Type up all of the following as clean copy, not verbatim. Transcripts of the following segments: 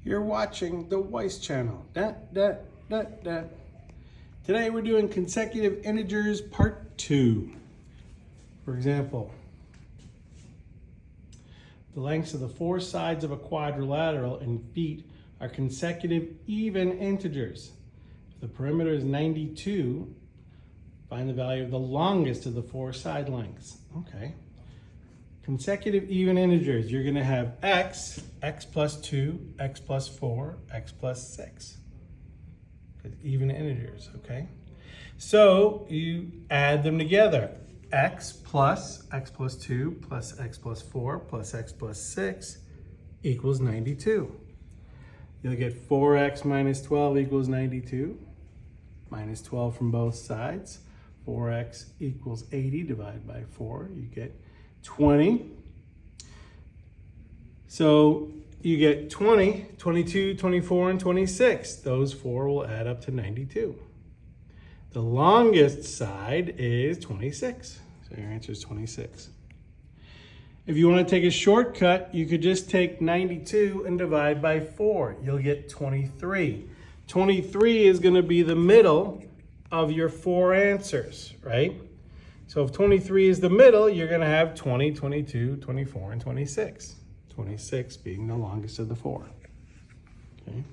You're watching the Weiss channel. Today we're doing consecutive integers part 2. For example, the lengths of the four sides of a quadrilateral in feet are consecutive even integers. If the perimeter is 92, find the value of the longest of the four side lengths. Okay. Consecutive even integers, you're going to have x plus 2, x plus 4, x plus 6. Even integers, okay? So you add them together. X plus 2 plus x plus 4 plus x plus 6 equals 92. You'll get 4x minus 12 equals 92. Minus 12 from both sides. 4x equals 80 divided by 4. You get 20. So you get 20, 22, 24, and 26. Those four will add up to 92. The longest side is 26. So your answer is 26. If you want to take a shortcut, you could just take 92 and divide by 4. You'll get 23. 23 is going to be the middle of your four answers, right? So if 23 is the middle, you're going to have 20, 22, 24, and 26. 26 being the longest of the four. Okay.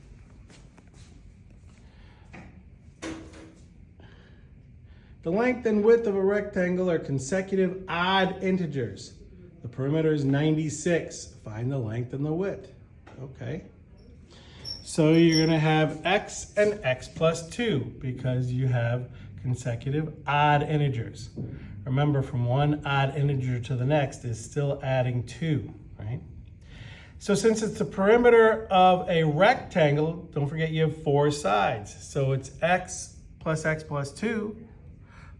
The length and width of a rectangle are consecutive odd integers. The perimeter is 96. Find the length and the width. Okay. So you're going to have x and x plus 2 because you have consecutive odd integers. Remember, from one odd integer to the next is still adding 2, right? So since it's the perimeter of a rectangle, don't forget you have four sides. So it's x plus 2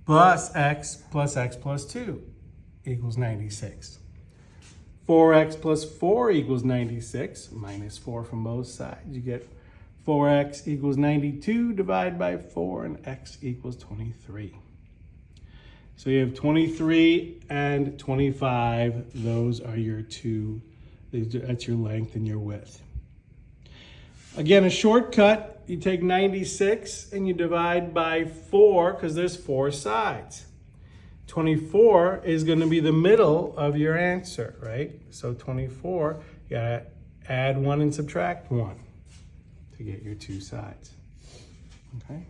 plus x plus 2 equals 96. 4x plus 4 equals 96, minus 4 from both sides. You get 4x equals 92 divided by 4, and x equals 23. So you have 23 and 25. Those are your two. That's your length and your width. Again, a shortcut, you take 96 and you divide by 4 because there's four sides. 24 is going to be the middle of your answer, right? So 24, you gotta add 1 and subtract 1 to get your two sides, okay?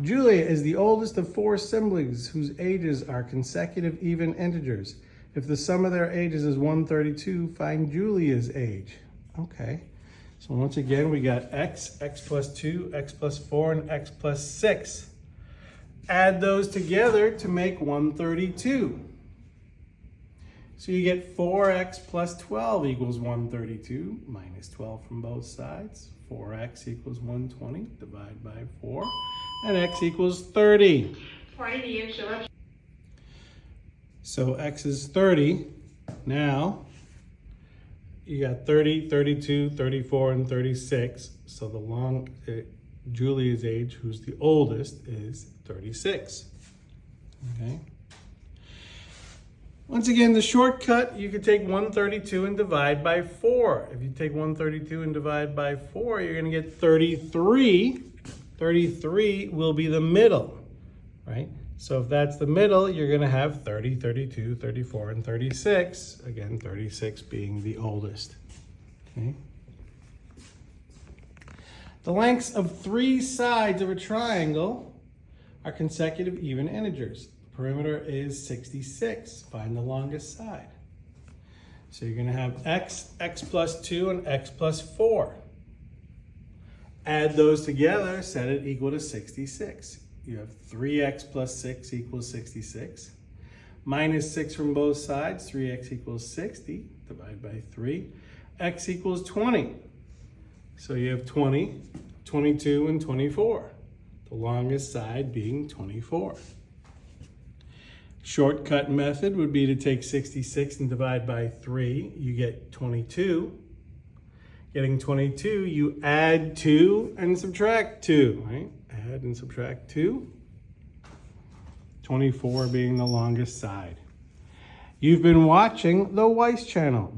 Julia is the oldest of four siblings whose ages are consecutive even integers. If the sum of their ages is 132, find Julia's age. Okay, so once again, we got x plus 2, x plus 4, and x plus 6. Add those together to make 132. So you get 4x plus 12 equals 132, minus 12 from both sides. 4x equals 120, divide by 4, and x equals 30. So x is 30. Now, you got 30, 32, 34, and 36. So Julia's age, who's the oldest, is 36. Okay. Once again, the shortcut, you could take 132 and divide by 4. If you take 132 and divide by 4, you're going to get 33. 33 will be the middle, right? So if that's the middle, you're going to have 30, 32, 34, and 36. Again, 36 being the oldest. Okay. The lengths of three sides of a triangle are consecutive even integers. Perimeter is 66. Find the longest side. So you're going to have x plus 2, and x plus 4. Add those together, set it equal to 66. You have 3x plus 6 equals 66. Minus 6 from both sides, 3x equals 60. Divide by 3. X equals 20. So you have 20, 22, and 24. The longest side being 24. Shortcut method would be to take 66 and divide by 3. You get 22. Getting 22, you add 2 and subtract 2, right? Add and subtract 2. 24 being the longest side. You've been watching the Weiss channel.